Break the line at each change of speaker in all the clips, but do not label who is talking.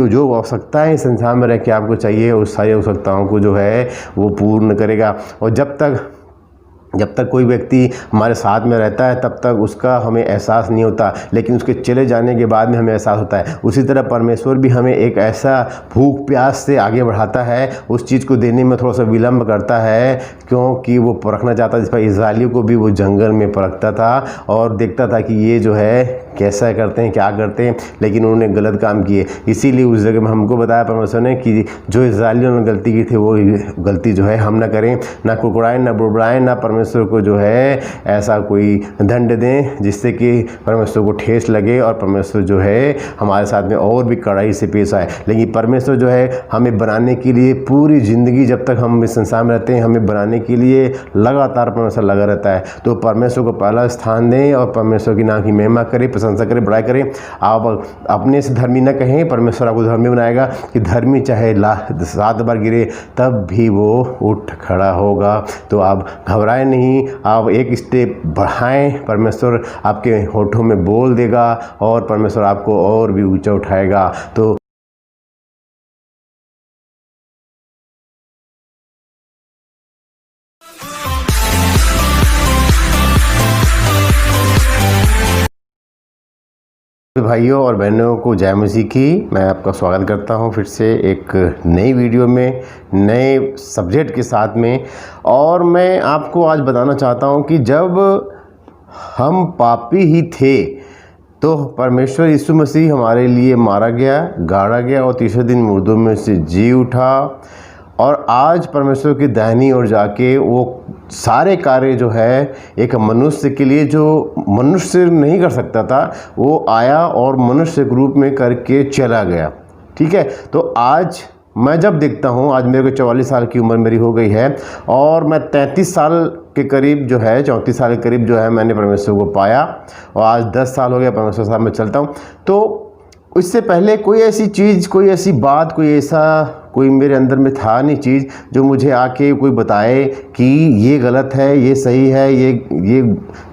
जो आवश्यकताएँ संसार में रह के आपको चाहिए, उस सारी आवश्यकताओं को जो है वो पूर्ण करेगा। और जब तक कोई व्यक्ति हमारे साथ में रहता है तब तक उसका हमें एहसास नहीं होता, लेकिन उसके चले जाने के बाद में हमें एहसास होता है। उसी तरह परमेश्वर भी हमें एक ऐसा भूख प्यास से आगे बढ़ाता है, उस चीज़ को देने में थोड़ा सा विलम्ब करता है, क्योंकि वो परखना चाहता है। जिस पर इजराइलियों को भी वो जंगल में परखता था और देखता था कि ये जो है कैसा करते हैं, क्या करते हैं, लेकिन उन्होंने गलत काम किए। इसीलिए उस जगह में हमको बताया परमेश्वर ने कि जो इजराइलियों ने गलती की थी वो गलती जो है हम ना करें, ना कुकड़ाएं, ना बुड़बुड़ाएं, ना परमेश्वर को जो है ऐसा कोई दंड दें जिससे कि परमेश्वर को ठेस लगे और परमेश्वर जो है हमारे साथ में और भी कड़ाई से पेश आए। लेकिन परमेश्वर जो है हमें बनाने के लिए पूरी ज़िंदगी, जब तक हम इस संसार में रहते हैं, हमें बनाने के लिए लगातार परमेश्वर लगा रहता है। तो परमेश्वर को पहला स्थान दें और परमेश्वर की नाम की महिमा करें, प्रशंसा करें, बड़ाई करें। आप अपने से धर्मी न कहें, परमेश्वर आपको धर्मी बनाएगा। कि धर्मी चाहे 7 बार गिरे तब भी वो उठ खड़ा होगा। तो आप घबराएं नहीं, आप एक स्टेप बढ़ाएं, परमेश्वर आपके होठों में बोल देगा और परमेश्वर आपको और भी ऊंचा उठाएगा। तो भाइयों और बहनों को जय मसीह की। मैं आपका स्वागत करता हूं फिर से एक नई वीडियो में, नए सब्जेक्ट के साथ में। और मैं आपको आज बताना चाहता हूं कि जब हम पापी ही थे तो परमेश्वर यीशु मसीह हमारे लिए मारा गया, गाड़ा गया और तीसरे दिन मुर्दों में से जी उठा। और आज परमेश्वर की दाहिनी ओर जाके वो सारे कार्य जो है एक मनुष्य के लिए, जो मनुष्य नहीं कर सकता था, वो आया और मनुष्य के रूप में करके चला गया। ठीक है। तो आज मैं जब देखता हूँ, आज मेरे को 44 साल की उम्र मेरी हो गई है और मैं 33 साल के करीब जो है, 34 साल के करीब जो है मैंने परमेश्वर को पाया और आज 10 साल हो गया परमेश्वर साथ में चलता हूँ। तो इससे पहले कोई ऐसी चीज़, कोई ऐसी बात, कोई मेरे अंदर में था नहीं चीज़ जो मुझे आके कोई बताए कि ये गलत है, ये सही है, ये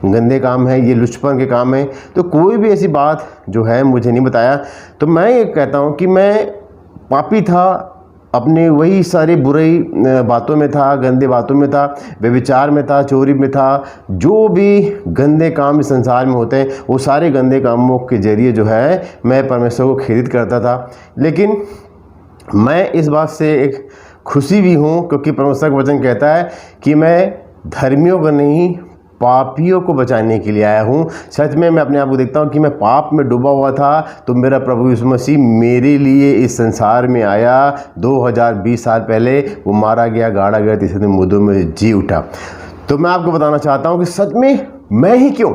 गंदे काम है, ये लुचपन के काम है। तो कोई भी ऐसी बात जो है मुझे नहीं बताया। तो मैं ये कहता हूँ कि मैं पापी था, अपने वही सारी बुरी बातों में था, गंदे बातों में था, व्यभिचार में था, चोरी में था, जो भी गंदे काम इस संसार में होते हैं वो सारे गंदे कामों के जरिए जो है मैं परमेश्वर को खेदित करता था। लेकिन मैं इस बात से एक खुशी भी हूँ क्योंकि परमेश्वर का वचन कहता है कि मैं धर्मियों को नहीं, पापियों को बचाने के लिए आया हूँ। सच में मैं अपने आप को देखता हूँ कि मैं पाप में डूबा हुआ था, तो मेरा प्रभु यीशु मसीह मेरे लिए इस संसार में आया। 2020 साल पहले वो मारा गया, गाड़ा गया, तीसरे दिन मुर्दों में जी उठा। तो मैं आपको बताना चाहता हूँ कि सच में मैं ही क्यों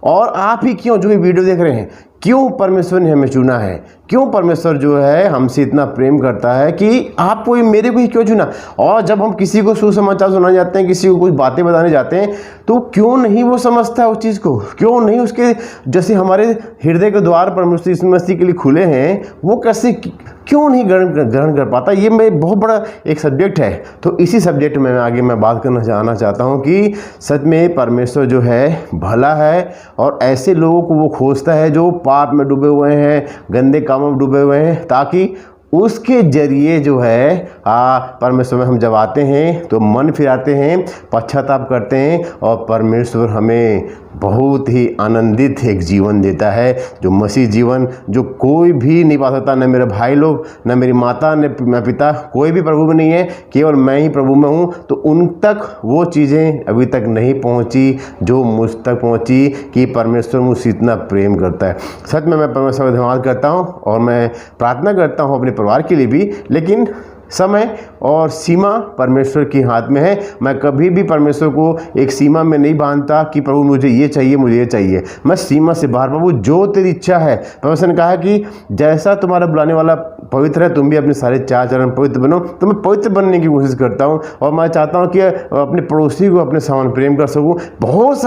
और आप ही क्यों जो ये वीडियो देख रहे हैं, क्यों परमेश्वर ने हमें चुना है, क्यों परमेश्वर जो है हमसे इतना प्रेम करता है कि आपको मेरे को ही क्यों चुना। और जब हम किसी को सुसमाचार सुनाने जाते हैं, किसी को कुछ बातें बताने जाते हैं, तो क्यों नहीं वो समझता है उस चीज़ को, क्यों नहीं उसके जैसे हमारे हृदय के द्वार परमेश्वर यीशु मसीह के लिए खुले हैं, वो कैसे क्यों नहीं ग्रहण कर पाता। ये मैं बहुत बड़ा एक सब्जेक्ट है। तो इसी सब्जेक्ट में आगे मैं बात करना चाहता हूँ कि सच में परमेश्वर जो है भला है और ऐसे लोगों को वो खोजता है जो पाप में डूबे हुए हैं, गंदे कामों में डूबे हुए हैं, ताकि उसके जरिए जो है परमेश्वर में हम जब आते हैं तो मन फिराते हैं, पश्चाताप करते हैं और परमेश्वर हमें बहुत ही आनंदित एक जीवन देता है, जो मसीह जीवन जो कोई भी नहीं पा सकता। न मेरे भाई लोग, न मेरी माता, न मेरा पिता, कोई भी प्रभु में नहीं है, केवल मैं ही प्रभु में हूँ। तो उन तक वो चीज़ें अभी तक नहीं पहुँची जो मुझ तक पहुँची कि परमेश्वर मुझसे इतना प्रेम करता है। सच में मैं परमेश्वर का धन्यवाद करता हूँ और मैं प्रार्थना करता हूँ अपने परिवार के लिए भी। लेकिन समय और सीमा परमेश्वर के हाथ में है। मैं कभी भी परमेश्वर को एक सीमा में नहीं बांधता कि प्रभु मुझे ये चाहिए, मुझे ये चाहिए। मैं सीमा से बाहर, प्रभु जो तेरी इच्छा है। परमेश्वर ने कहा कि जैसा तुम्हारा बुलाने वाला पवित्र है, तुम भी अपने सारे 4 चरण पवित्र बनो। तो मैं पवित्र बनने की कोशिश करता हूँ और मैं चाहता हूँ कि अपने पड़ोसी को अपने समान प्रेम कर सकूँ। बहुत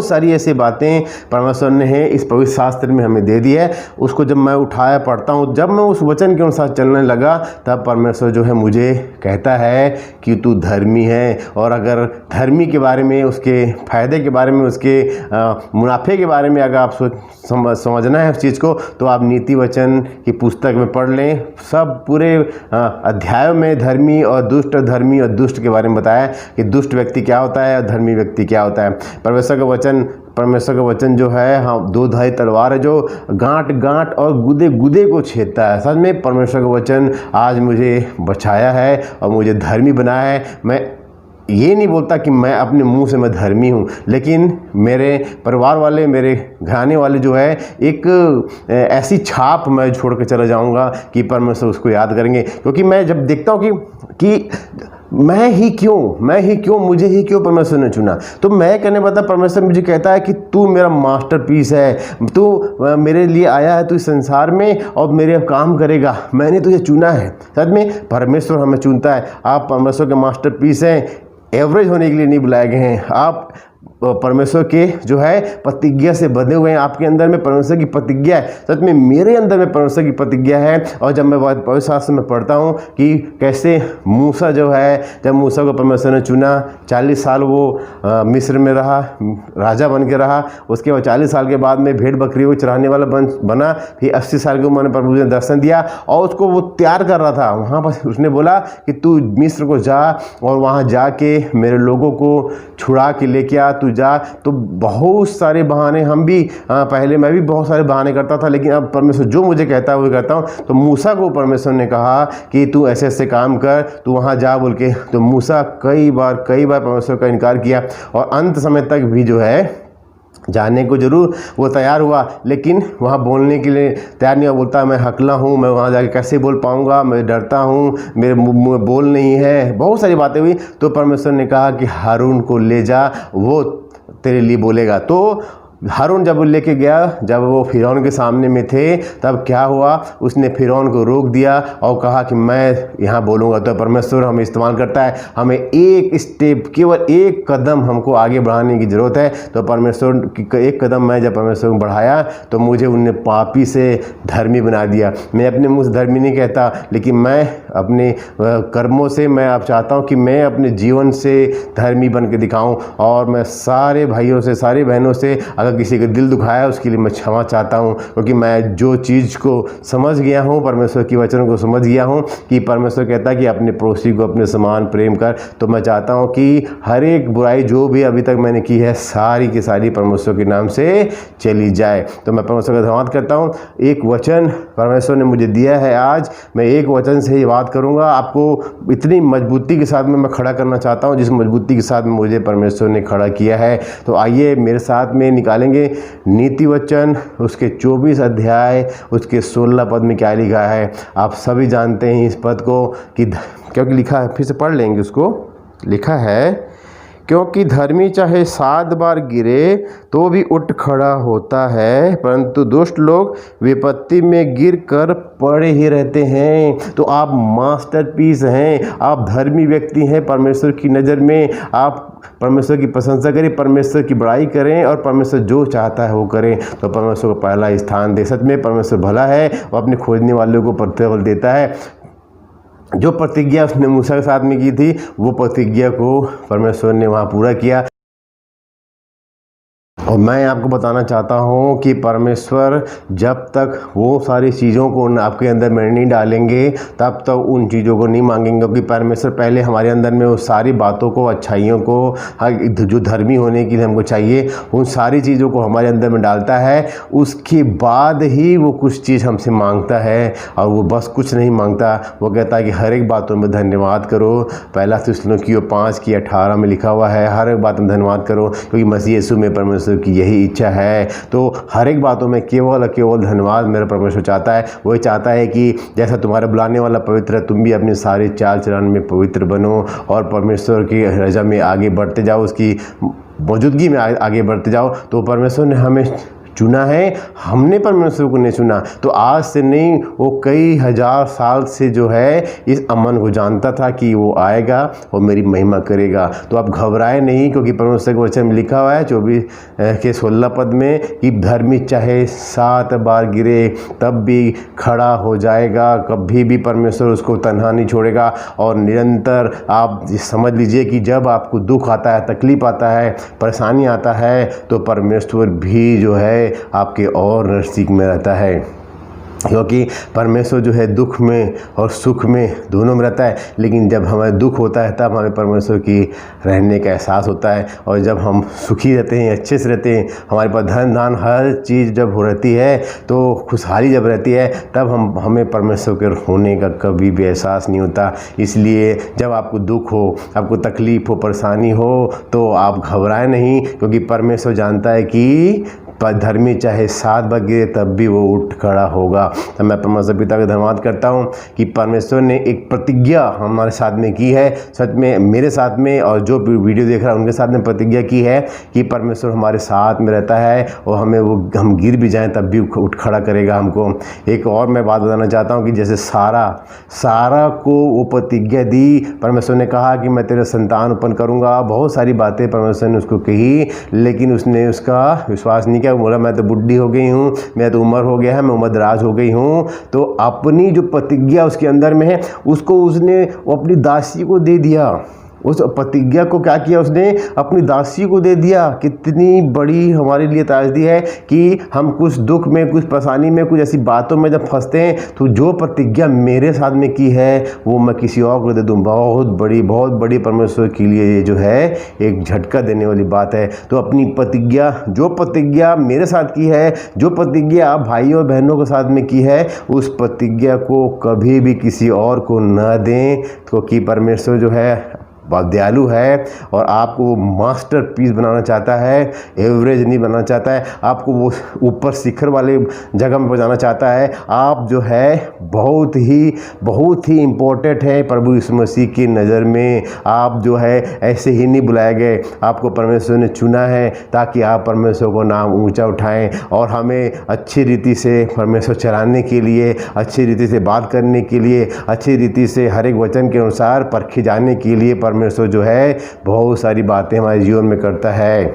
सारी ऐसी बातें परमेश्वर ने इस पवित्र शास्त्र में हमें दे दी है। उसको जब मैं उठाया पढ़ता हूँ, जब मैं उस वचन के अनुसार चलने लगा, तब परमेश्वर जो है मुझे कहता है कि तू धर्मी है, और अगर धर्मी के बारे में, उसके फ़ायदे के बारे में, उसके मुनाफे के बारे में अगर आप समझना है उस चीज़ को, तो आप नीति वचन की पुस्तक में पढ़ लें। सब पूरे अध्यायों में धर्मी और दुष्ट के बारे में बताया कि दुष्ट व्यक्ति क्या होता है और धर्मी व्यक्ति क्या होता है। परमेश्वर का वचन जो है, हाँ, दो धारी तलवार है जो गांठ गांठ और गुदे गुदे को छेदता है। सच में परमेश्वर का वचन आज मुझे बचाया है और मुझे धर्मी बनाया है। मैं ये नहीं बोलता कि मैं अपने मुंह से मैं धर्मी हूँ, लेकिन मेरे परिवार वाले, मेरे घराने वाले जो है, एक ऐसी छाप मैं छोड़ कर चला जाऊँगा कि परमेश्वर उसको याद करेंगे। क्योंकि मैं जब देखता हूँ कि मैं ही क्यों, मुझे ही क्यों परमेश्वर ने चुना, तो मैं कहने पता परमेश्वर मुझे कहता है कि तू मेरा मास्टरपीस है, तू मेरे लिए आया है, तू इस संसार में और मेरे अब काम करेगा, मैंने तुझे चुना है। सच में परमेश्वर हमें चुनता है। आप परमेश्वर के मास्टरपीस हैं, एवरेज होने के लिए नहीं बुलाए गए हैं। आप परमेश्वर के जो है प्रतिज्ञा से बंधे हुए हैं। आपके अंदर में परमेश्वर की प्रतिज्ञा है। सच में मेरे अंदर में परमेश्वर की प्रतिज्ञा है। और जब मैं पवित्र शास्त्र में पढ़ता हूँ कि कैसे मूसा जो है, जब मूसा को परमेश्वर ने चुना, 40 साल वो मिस्र में रहा, राजा बन के रहा। उसके बाद 40 साल के बाद में भेड़ बकरी को चराने वाला बना। फिर 80 साल की उम्र में प्रभु ने दर्शन दिया और उसको वो तैयार कर रहा था। वहाँ पर उसने बोला कि तू मिस्र को जा और वहाँ जाके मेरे लोगों को छुड़ा के लेके आ, तू जा। तो बहुत सारे बहाने हम भी, पहले मैं भी बहुत सारे बहाने करता था, लेकिन अब परमेश्वर जो मुझे कहता है वो करता हूँ। तो मूसा को परमेश्वर ने कहा कि तू ऐसे ऐसे काम कर, तू वहाँ जा बोल के। तो मूसा कई बार परमेश्वर का इनकार किया और अंत समय तक भी जो है जाने को जरूर वो तैयार हुआ, लेकिन वहाँ बोलने के लिए तैयार नहीं हुआ। बोलता मैं हकला हूँ, मैं वहाँ जाके कैसे बोल पाऊँगा, मैं डरता हूँ, मेरे मुँह में बोल नहीं है, बहुत सारी बातें हुई। तो परमेश्वर ने कहा कि हारून को ले जा, वो तेरे लिए बोलेगा। तो हारून जब लेके गया, जब वो फिरौन के सामने में थे, तब क्या हुआ, उसने फिरौन को रोक दिया और कहा कि मैं यहाँ बोलूँगा। तो परमेश्वर हमें इस्तेमाल करता है। हमें एक स्टेप, केवल एक कदम हमको आगे बढ़ाने की ज़रूरत है। तो परमेश्वर की एक कदम मैं जब परमेश्वर को बढ़ाया तो मुझे उनने पापी से धर्मी बना दिया। मैं अपने मुँह से धर्मी नहीं कहता, लेकिन मैं अपने कर्मों से, मैं अब चाहता हूँ कि मैं अपने जीवन से धर्मी बन के दिखाऊँ। और मैं सारे भाइयों से, सारी बहनों से, अगर किसी का दिल दुखाया उसके लिए मैं क्षमा चाहता हूँ। क्योंकि मैं जो चीज़ को समझ गया हूँ, परमेश्वर की वचनों को समझ गया हूँ कि परमेश्वर कहता है कि अपने पड़ोसी को अपने समान प्रेम कर। तो मैं चाहता हूँ कि हर एक बुराई जो भी अभी तक मैंने की है, सारी की सारी परमेश्वर के नाम से चली जाए। तो मैं परमेश्वर का धन्यवाद करता हूँ। एक वचन परमेश्वर ने मुझे दिया है आज, मैं एक वचन से ही बात करूँगा। आपको इतनी मजबूती के साथ में मैं खड़ा करना चाहता हूँ, जिस मजबूती के साथ में मुझे परमेश्वर ने खड़ा किया है। तो आइए मेरे साथ में निकालेंगे नीति वचन, उसके 24 अध्याय, उसके 16 पद में क्या लिखा है। आप सभी जानते हैं इस पद को कि क्योंकि लिखा है, फिर से पढ़ लेंगे उसको। लिखा है, क्योंकि धर्मी चाहे 7 बार गिरे तो भी उठ खड़ा होता है, परंतु दुष्ट लोग विपत्ति में गिर कर पड़े ही रहते हैं। तो आप मास्टरपीस हैं, आप धर्मी व्यक्ति हैं परमेश्वर की नज़र में। आप परमेश्वर की प्रशंसा करें, परमेश्वर की बड़ाई करें और परमेश्वर जो चाहता है वो करें। तो परमेश्वर को पहला स्थान दे। सच में परमेश्वर भला है, वो अपने खोजने वालों को प्रतिफल देता है। जो प्रतिज्ञा उसने मूसा के साथ में की थी, वो प्रतिज्ञा को परमेश्वर ने वहाँ पूरा किया। और मैं आपको बताना चाहता हूँ कि परमेश्वर जब तक वो सारी चीज़ों को आपके अंदर में नहीं डालेंगे, तब तक उन चीज़ों को नहीं मांगेंगे। क्योंकि परमेश्वर पहले हमारे अंदर में वो सारी बातों को, अच्छाइयों को, जो धर्मी होने के लिए हमको चाहिए, उन सारी चीज़ों को हमारे अंदर में डालता है। उसके बाद ही वो कुछ चीज़ हमसे मांगता है। और वो बस कुछ नहीं मांगता, वो कहता है कि हर एक बातों में धन्यवाद करो। पहला थिस्सलुनीकियों 5:18 में लिखा हुआ है, हर एक बात में धन्यवाद करो, क्योंकि मसीह यीशु में परमेश्वर की यही इच्छा है। तो हर एक बातों में केवल धन्यवाद मेरा परमेश्वर चाहता है। वो चाहता है कि जैसा तुम्हारा बुलाने वाला पवित्र है, तुम भी अपने सारे चाल चलन में पवित्र बनो और परमेश्वर की रजा में आगे बढ़ते जाओ, उसकी मौजूदगी में आगे बढ़ते जाओ। तो परमेश्वर ने हमें चुना है, हमने परमेश्वर को नहीं चुना। तो आज से नहीं, वो कई हजार साल से जो है इस अमन को जानता था कि वो आएगा और मेरी महिमा करेगा। तो आप घबराए नहीं, क्योंकि परमेश्वर के वचन में लिखा हुआ है 24 के 16 पद में कि धर्मी चाहे 7 बार गिरे तब भी खड़ा हो जाएगा, कभी भी परमेश्वर उसको तन्हा नहीं छोड़ेगा। और निरंतर आप समझ लीजिए कि जब आपको दुख आता है, तकलीफ आता है, परेशानी आता है, तो परमेश्वर भी जो है आपके और नज़दीक में रहता है, क्योंकि परमेश्वर जो है दुख में और सुख में दोनों में रहता है। लेकिन जब हमें दुख होता है तब हमें परमेश्वर की रहने का एहसास होता है, और जब हम सुखी रहते हैं, अच्छे से रहते हैं, हमारे पास धन धान हर चीज़ जब हो रहती है, तो खुशहाली जब रहती है, तब हमें परमेश्वर के होने का कभी भी एहसास नहीं होता। इसलिए जब आपको दुख हो, आपको तकलीफ़ हो, परेशानी हो, तो आप घबराएं नहीं, क्योंकि परमेश्वर जानता है कि धर्मी चाहे 7 बार गिरे तब भी वो उठ खड़ा होगा। तो मैं परमेश्वर पिता का धन्यवाद करता हूँ कि परमेश्वर ने एक प्रतिज्ञा हमारे साथ में की है। सच में मेरे साथ में और जो वीडियो देख रहा है उनके साथ में प्रतिज्ञा की है कि परमेश्वर हमारे साथ में रहता है, और हम गिर भी जाएं तब भी उठ खड़ा करेगा हमको। एक और मैं बात बताना चाहता हूँ कि जैसे सारा को वो प्रतिज्ञा दी, परमेश्वर ने कहा कि मैं तेरे संतान उत्पन्न करूँगा, बहुत सारी बातें परमेश्वर ने उसको कही, लेकिन उसने उसका विश्वास नहीं किया। बोला मैं तो बुढ़ी हो गई हूँ, मैं तो उम्र हो गया है, मैं उम्रदराज हो गई हूँ। तो अपनी जो प्रतिज्ञा उसके अंदर में है, उसको उसने अपनी दासी को दे दिया। उस प्रतिज्ञा को क्या किया उसने, अपनी दासी को दे दिया। कितनी बड़ी हमारे लिए त्रासदी है कि हम कुछ दुख में, कुछ परेशानी में, कुछ ऐसी बातों में जब फंसते हैं, तो जो प्रतिज्ञा मेरे साथ में की है वो मैं किसी और को दे दूँ। बहुत बड़ी परमेश्वर के लिए ये जो है एक झटका देने वाली बात है। तो अपनी प्रतिज्ञा, जो प्रतिज्ञा मेरे साथ की है, जो प्रतिज्ञा आप भाइयों और बहनों के साथ में की है, उस प्रतिज्ञा को कभी भी किसी और को न दें, क्योंकि परमेश्वर जो है बहुत दयालु है और आपको वो मास्टर पीस बनाना चाहता है, एवरेज नहीं बनाना चाहता है। आपको वो ऊपर शिखर वाले जगह में पहुंचाना चाहता है। आप जो है बहुत ही इम्पोर्टेंट है प्रभु यीशु मसीह की नज़र में। आप जो है ऐसे ही नहीं बुलाए गए, आपको परमेश्वर ने चुना है ताकि आप परमेश्वर को नाम ऊंचा उठाएं, और हमें अच्छी रीति से परमेश्वर चलाने के लिए, अच्छी रीति से बात करने के लिए, अच्छी रीति से हर एक वचन के अनुसार परखे जाने के लिए परमेश्वर जो है बहुत सारी बातें हमारे जीवन में करता है।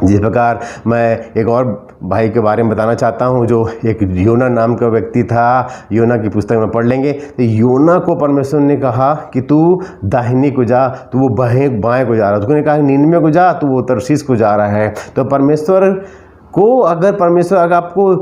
जिस प्रकार मैं एक और भाई के बारे में बताना चाहता हूं, जो एक योना नाम का व्यक्ति था। योना की पुस्तक में पढ़ लेंगे तो योना को परमेश्वर ने कहा कि तू दाहिनी को जा, तो वो बाएं को जा रहा है। उसने कहा निनवे को जा, तो वो तरसीस को जा रहा है। तो परमेश्वर को अगर आपको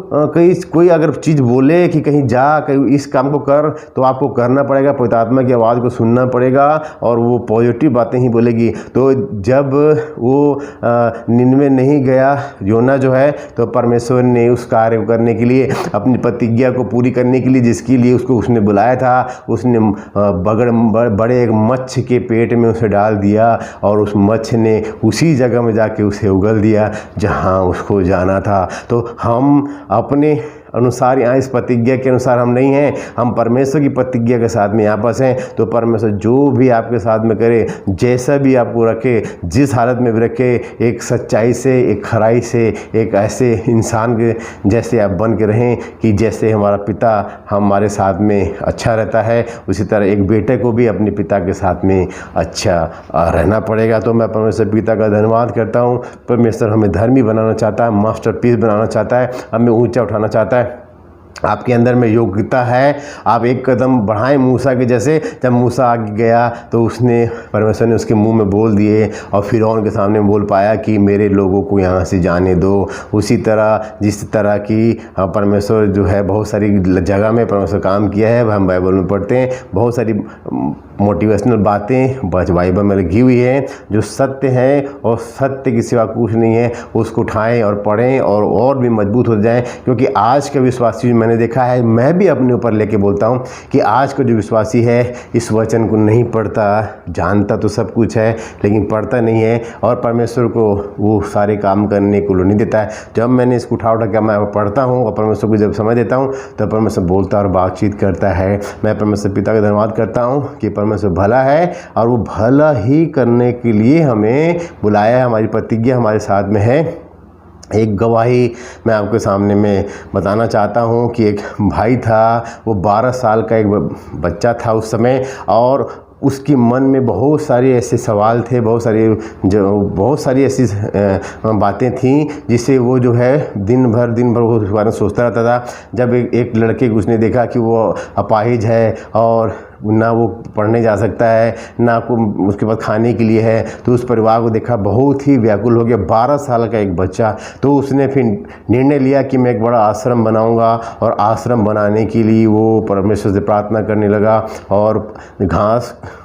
कोई अगर चीज़ बोले कि कहीं जा, कहीं इस काम को कर, तो आपको करना पड़ेगा, पवित्र आत्मा की आवाज़ को सुनना पड़ेगा, और वो पॉजिटिव बातें ही बोलेगी। तो जब वो निनवे नहीं गया योना जो है, तो परमेश्वर ने उस कार्य को करने के लिए, अपनी प्रतिज्ञा को पूरी करने के लिए, जिसके लिए उसने बुलाया था, उसने बड़े एक मच्छ के पेट में उसे डाल दिया, और उस मच्छ ने उसी जगह में जाके उसे उगल दिया जहाँ उसको जाना था। तो हम अपने अनुसार यहाँ इस प्रतिज्ञा के अनुसार हम नहीं हैं, हम परमेश्वर की प्रतिज्ञा के साथ में यहाँ पर हैं। तो परमेश्वर जो भी आपके साथ में करे, जैसा भी आपको रखे, जिस हालत में भी रखे, एक सच्चाई से, एक खराई से, एक ऐसे इंसान के जैसे आप बन के रहें कि जैसे हमारा पिता हमारे साथ में अच्छा रहता है, उसी तरह एक बेटे को भी अपने पिता के साथ में अच्छा रहना पड़ेगा। तो मैं परमेश्वर पिता का धन्यवाद करता हूँ। परमेश्वर हमें धर्मी बनाना चाहता है, मास्टरपीस बनाना चाहता है, हमें ऊंचा उठाना चाहता है। आपके अंदर में योग्यता है, आप एक कदम बढ़ाएं मूसा के जैसे। जब मूसा आगे गया तो उसने, परमेश्वर ने उसके मुंह में बोल दिए, और फिरौन के सामने बोल पाया कि मेरे लोगों को यहाँ से जाने दो। उसी तरह जिस तरह की परमेश्वर जो है बहुत सारी जगह में परमेश्वर काम किया है, हम बाइबल में पढ़ते हैं, बहुत सारी मोटिवेशनल बातें बाइबल में लिखी हुई है जो सत्य है, और सत्य की सिवा कुछ नहीं है। उसको उठाएं और पढ़ें और भी मजबूत हो जाएं, क्योंकि आज का विश्वासी मैंने देखा है, मैं भी अपने ऊपर लेके बोलता हूं कि आज का जो विश्वासी है इस वचन को नहीं पढ़ता, जानता तो सब कुछ है लेकिन पढ़ता नहीं है, और परमेश्वर को वो सारे काम करने को नहीं देता है। जब मैंने इसको उठा के मैं पढ़ता हूँ और परमेश्वर को जब समय देता हूँ, तो परमेश्वर बोलता और बातचीत करता है। मैं परमेश्वर पिता का धन्यवाद करता हूँ कि परमेश्वर भला है, और वो भला ही करने के लिए हमें बुलाया है। हमारी प्रतिज्ञा हमारे साथ में है एक गवाही मैं आपके सामने में बताना चाहता हूँ कि एक भाई था, वो 12 साल का एक बच्चा था उस समय, और उसके मन में बहुत सारे ऐसे सवाल थे, बहुत सारी ऐसी बातें थीं जिससे वो जो है दिन भर वो उस बारे में सोचता रहता था। जब एक लड़के को उसने देखा कि वो अपाहिज है और ना वो पढ़ने जा सकता है, ना को उसके पास खाने के लिए है, तो उस परिवार को देखा बहुत ही व्याकुल हो गया। 12 साल का एक बच्चा। तो उसने फिर निर्णय लिया कि मैं एक बड़ा आश्रम बनाऊंगा, और आश्रम बनाने के लिए वो परमेश्वर से प्रार्थना करने लगा, और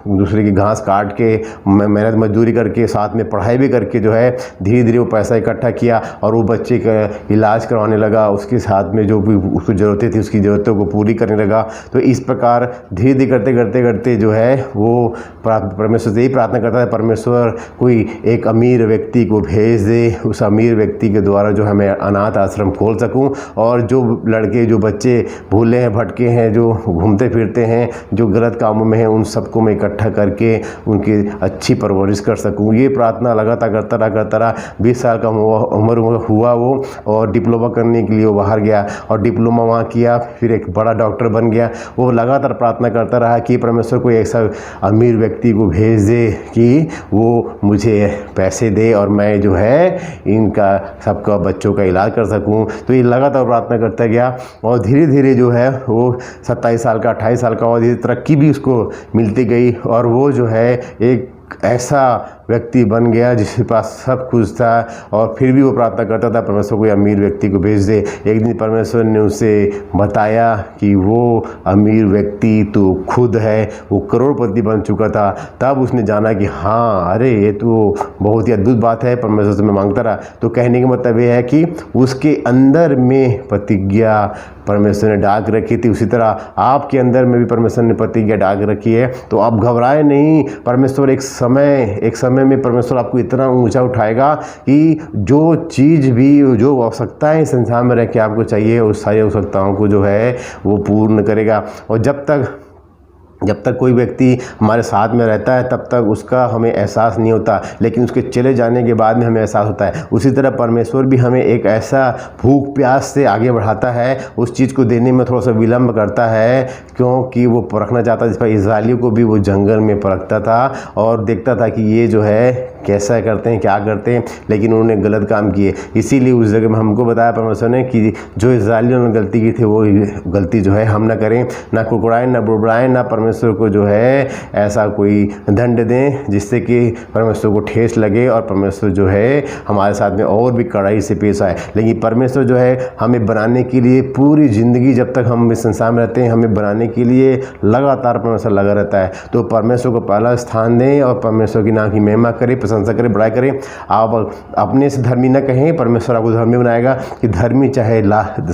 दूसरे की घास काट के मेहनत मजदूरी करके साथ में पढ़ाई भी करके जो है धीरे धीरे वो पैसा इकट्ठा किया, और वो बच्चे का इलाज करवाने लगा। उसके साथ में जो भी उसको ज़रूरतें थी उसकी ज़रूरतों को पूरी करने लगा। तो इस प्रकार धीरे धीरे करते जो है वो परमेश्वर से ही प्रार्थना करता है, परमेश्वर कोई एक अमीर व्यक्ति को भेज दे, उस अमीर व्यक्ति के द्वारा जो है मैं अनाथ आश्रम खोल सकूं, और जो लड़के जो बच्चे भूले हैं, भटके हैं, जो घूमते फिरते हैं, जो गलत कामों में हैं, उन सबको मैं इकट्ठा करके उनकी अच्छी परवरिश कर सकूं। ये प्रार्थना लगातार करता रहा। 20 साल का उम्र हुआ वो, और डिप्लोमा करने के लिए वो बाहर गया, और डिप्लोमा वहाँ किया, फिर एक बड़ा डॉक्टर बन गया। वो लगातार प्रार्थना करता रहा कि परमेश्वर कोई ऐसा अमीर व्यक्ति को भेज दे कि वो मुझे पैसे दे और मैं जो है इनका सबका बच्चों का इलाज कर सकूं। तो ये लगातार प्रार्थना करता गया, और धीरे धीरे जो है वो 27 साल का, 28 साल का, और धीरे तरक्की भी उसको मिलती गई, और वो जो है एक ऐसा व्यक्ति बन गया जिसके पास सब कुछ था, और फिर भी वो प्रार्थना करता था परमेश्वर कोई अमीर व्यक्ति को भेज दे। एक दिन परमेश्वर ने उसे बताया कि वो अमीर व्यक्ति तो खुद है, वो करोड़पति बन चुका था। तब उसने जाना कि हाँ, अरे ये तो बहुत ही अद्भुत बात है, परमेश्वर से मैं मांगता रहा। तो कहने का मतलब ये है कि उसके अंदर में प्रतिज्ञा परमेश्वर ने डाल रखी थी, उसी तरह आपके अंदर में भी परमेश्वर ने प्रतिज्ञा डाल रखी है। तो आप घबराए नहीं, परमेश्वर एक समय में परमेश्वर आपको इतना ऊंचा उठाएगा कि जो चीज़ भी, जो आवश्यकताएं संसार में रह के आपको चाहिए, उस सारी आवश्यकताओं को जो है वो पूर्ण करेगा। और जब तक कोई व्यक्ति हमारे साथ में रहता है तब तक उसका हमें एहसास नहीं होता, लेकिन उसके चले जाने के बाद में हमें एहसास होता है। उसी तरह परमेश्वर भी हमें एक ऐसा भूख प्यास से आगे बढ़ाता है, उस चीज़ को देने में थोड़ा सा विलम्ब करता है, क्योंकि वो परखना चाहता है। जिस पर इस्राएलियों को भी वो जंगल में परखता था और देखता था कि ये जो है कैसा करते हैं, क्या करते हैं, लेकिन उन्होंने गलत काम किए। इसीलिए उस जगह में हमको बताया परमेश्वर ने कि जो इस्राएलियों ने गलती की थी वो गलती जो है हम ना करें, ना कुकड़ाएं, ना बुड़बुड़ाएं, ना परमेश्वर को जो है ऐसा कोई दंड दें जिससे कि परमेश्वर को ठेस लगे और परमेश्वर जो है हमारे साथ में और भी कड़ाई से पेश आए। लेकिन परमेश्वर जो है हमें बनाने के लिए पूरी ज़िंदगी, जब तक हम इस संसार में रहते हैं, हमें बनाने के लिए लगातार परमेश्वर लगा रहता है। तो परमेश्वर को पहला स्थान दें और परमेश्वर की नाम की महिमा करें, प्रशंसा करें, बड़ाई करें। आप अपने से धर्मी न कहें, परमेश्वर आपको धर्मी बनाएगा। कि धर्मी चाहे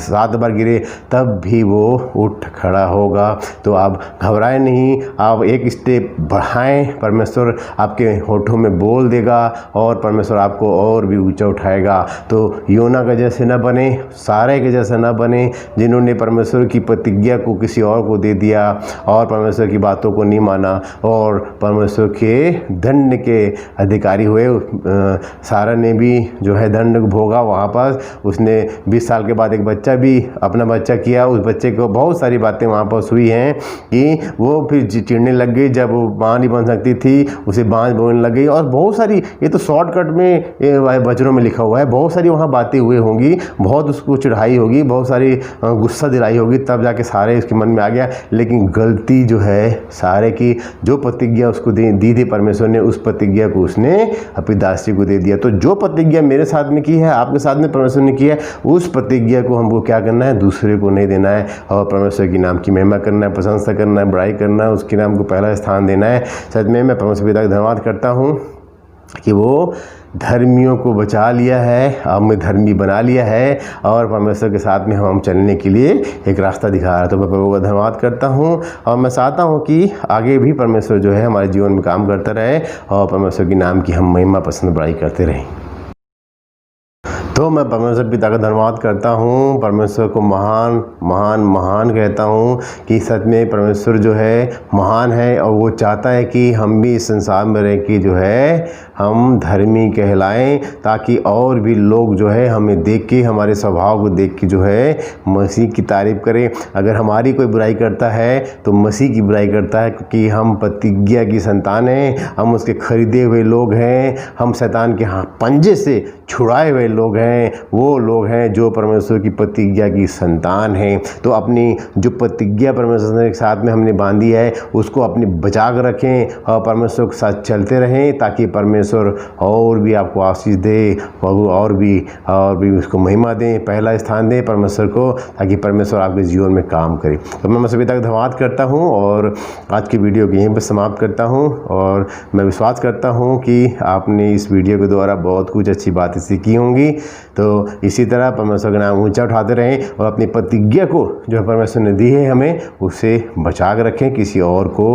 7 बार गिरे तब भी वो उठ खड़ा होगा। तो आप घबराएं नहीं, आप एक स्टेप बढ़ाएं, परमेश्वर आपके होठों में बोल देगा और परमेश्वर आपको और भी ऊंचा उठाएगा। तो योना का जैसे न बने, सारे के जैसा न बने जिन्होंने परमेश्वर की प्रतिज्ञा को किसी और को दे दिया और परमेश्वर की बातों को नहीं माना और परमेश्वर के दंड के अधिकारी हुए। सारा ने भी जो है दंड भोगा वहाँ पर। उसने 20 साल के बाद एक बच्चा भी अपना बच्चा किया। उस बच्चे को बहुत सारी बातें वहाँ पर हुई हैं कि वो फिर चिढ़ने लग गई। जब वो माँ नहीं बन सकती थी उसे बाँझ बोलने लग गई। और बहुत सारी, ये तो शॉर्टकट में वचनों में लिखा हुआ है, बहुत सारी वहाँ बातें हुई होंगी, बहुत उसको चिढ़ाई होगी, बहुत सारी गुस्सा दिलाई होगी, तब जाके सारे उसके मन में आ गया। लेकिन गलती जो है सारे की, जो प्रतिज्ञा उसको दी थी परमेश्वर ने, उस प्रतिज्ञा को उसने अपनी दासी को दे दिया। तो जो प्रतिज्ञा मेरे साथ में की है, आपके साथ में परमेश्वर ने की है, उस प्रतिज्ञा को हमको क्या करना है, दूसरे को नहीं देना है और परमेश्वर के नाम की महिमा करना है, प्रशंसा करना है, बड़ाई करना है, उसके नाम को पहला स्थान देना है। सच में मैं परमेश्वर पिता का धन्यवाद करता हूँ कि वो धर्मियों को बचा लिया है, हमें धर्मी बना लिया है और परमेश्वर के साथ में हम चलने के लिए एक रास्ता दिखा रहा है। तो मैं प्रभु का धन्यवाद करता हूँ और मैं चाहता हूँ कि आगे भी परमेश्वर जो है हमारे जीवन में काम करता रहे और परमेश्वर के नाम की हम महिमा पसंद बड़ाई करते रहें। तो मैं परमेश्वर पिता का धन्यवाद करता हूँ, परमेश्वर को महान महान महान कहता हूँ कि सच में परमेश्वर जो है महान है और वो चाहता है कि हम भी इस संसार में रह के जो है हम धर्मी कहलाएं, ताकि और भी लोग जो है हमें देख के, हमारे स्वभाव को देख के जो है मसीह की तारीफ़ करें। अगर हमारी कोई बुराई करता है तो मसीह की बुराई करता है, क्योंकि हम प्रतिज्ञा की संतान हैं, हम उसके खरीदे हुए लोग हैं, हम शैतान के पंजे से छुड़ाए हुए लोग हैं, वो लोग हैं जो परमेश्वर की प्रतिज्ञा की संतान हैं। तो अपनी जो प्रतिज्ञा परमेश्वर के साथ में हमने बांधी है उसको अपनी बचा कर रखें और परमेश्वर के साथ चलते रहें, ताकि परमेश्वर और भी आपको आशीष दे और भी उसको महिमा दें, पहला स्थान दें परमेश्वर को, ताकि परमेश्वर आपके जीवन में काम करे। तो मैं सभी तक धन्यवाद करता हूँ और आज की वीडियो को यहीं पर समाप्त करता हूँ। और मैं विश्वास करता हूँ कि आपने इस वीडियो के द्वारा बहुत कुछ अच्छी बातें सीखी होंगी। तो इसी तरह परमेश्वर का नाम ऊंचा उठाते रहें और अपनी प्रतिज्ञा को जो परमेश्वर ने दी है हमें, उसे बचा कर रखें, किसी और को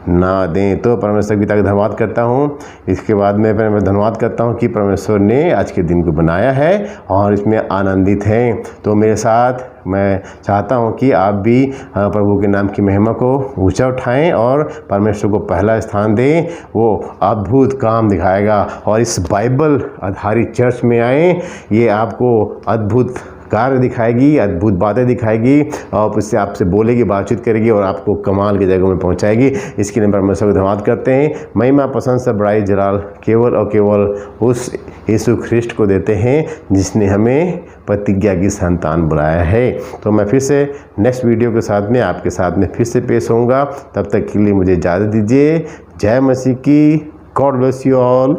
ना दें। तो परमेश्वर की तक धन्यवाद करता हूँ। इसके बाद मैं धन्यवाद करता हूँ कि परमेश्वर ने आज के दिन को बनाया है और इसमें आनंदित हैं। तो मेरे साथ मैं चाहता हूं कि आप भी प्रभु के नाम की महिमा को ऊंचा उठाएं और परमेश्वर को पहला स्थान दें। वो अद्भुत काम दिखाएगा और इस बाइबल आधारित चर्च में आएँ, ये आपको अद्भुत कार्य दिखाएगी, अद्भुत बातें दिखाएगी और उससे आपसे बोलेगी, बातचीत करेगी और आपको कमाल की जगह में पहुंचाएगी। इसके लिए परमेश्वर को धन्यवाद करते हैं। महिमा, प्रशंसा, बड़ाई, जलाल केवल और केवल उस यीशु ख्रिस्ट को देते हैं जिसने हमें प्रतिज्ञा की संतान बनाया है। तो मैं फिर से नेक्स्ट वीडियो के साथ में आपके साथ में फिर से पेश होऊंगा। तब तक के लिए मुझे इजाज़त दीजिए। जय मसीह की। God bless you all.